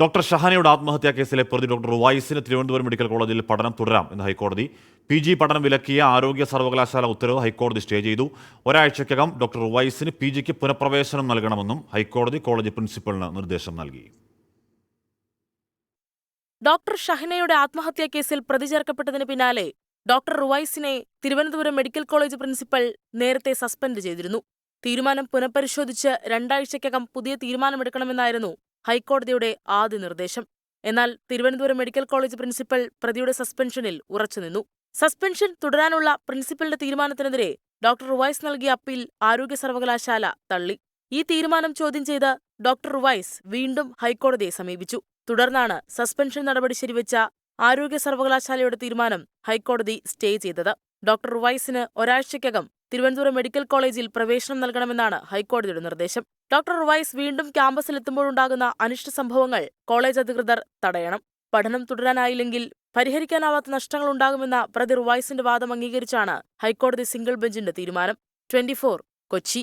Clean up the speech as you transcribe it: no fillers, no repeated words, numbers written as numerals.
Doctor ഷഹനയുടെ ആത്മഹത്യാ കേസിലെ പ്രതി ഡോക്ടർ റുവൈസിന് തിരുവനന്തപുരം മെഡിക്കൽ കോളേജിൽ പഠനം തുടരാം എന്ന് ഹൈക്കോടതി. PG പഠനം വിലക്കിയ ആരോഗ്യ സർവകലാശാല ഉത്തരവ് ഹൈക്കോടതി സ്റ്റേ ചെയ്തു. ഒരാഴ്ചയ്ക്കകം ഡോക്ടർ റുവൈസിന് PGക്ക് പുനഃപ്രവേശനം നൽകണമെന്നും ഹൈക്കോടതി കോളേജ് പ്രിൻസിപ്പലിന് നിർദ്ദേശം നൽകി. ഡോക്ടർ ഷഹനയുടെ ആത്മഹത്യാ കേസിൽ പ്രതി ചേർക്കപ്പെട്ടതിന് പിന്നാലെ ഡോക്ടർ റുവൈസിനെ തിരുവനന്തപുരം മെഡിക്കൽ കോളേജ് പ്രിൻസിപ്പൽ നേരത്തെ സസ്പെൻഡ് ചെയ്തിരുന്നു. തീരുമാനം പുനഃപരിശോധിച്ച് 2 ആഴ്ചയ്ക്കകം പുതിയ തീരുമാനമെടുക്കണമെന്നായിരുന്നു ഹൈക്കോടതിയുടെ ആദ്യ നിർദ്ദേശം. എന്നാൽ തിരുവനന്തപുരം മെഡിക്കൽ കോളേജ് പ്രിൻസിപ്പൽ പ്രതിയുടെ സസ്പെൻഷനിൽ ഉറച്ചുനിന്നു. സസ്പെൻഷൻ തുടരാനുള്ള പ്രിൻസിപ്പലിന്റെ തീരുമാനത്തിനെതിരെ ഡോക്ടർ റുവൈസ് നൽകിയ അപ്പീൽ ആരോഗ്യ സർവകലാശാല തള്ളി. ഈ തീരുമാനം ചോദ്യം ചെയ്ത് ഡോക്ടർ റുവൈസ് വീണ്ടും ഹൈക്കോടതിയെ സമീപിച്ചു. തുടർന്നാണ് സസ്പെൻഷൻ നടപടി ശരിവെച്ച ആരോഗ്യ സർവകലാശാലയുടെ തീരുമാനം ഹൈക്കോടതി സ്റ്റേ ചെയ്തത്. ഡോക്ടർ റുവൈസിന് ഒരാഴ്ചയ്ക്കകം തിരുവനന്തപുരം മെഡിക്കൽ കോളേജിൽ പ്രവേശനം നൽകണമെന്നാണ് ഹൈക്കോടതിയുടെ നിർദ്ദേശം. ഡോക്ടർ റുവൈസ് വീണ്ടും ക്യാമ്പസിലെത്തുമ്പോഴുണ്ടാകുന്ന അനിഷ്ട സംഭവങ്ങൾ കോളേജ് അധികൃതർ തടയണം. പഠനം തുടരാനായില്ലെങ്കിൽ പരിഹരിക്കാനാവാത്ത നഷ്ടങ്ങളുണ്ടാകുമെന്ന പ്രതി റുവൈസിന്റെ വാദം അംഗീകരിച്ചാണ് ഹൈക്കോടതി സിംഗിൾ ബെഞ്ചിന്റെ തീരുമാനം. 24 കൊച്ചി.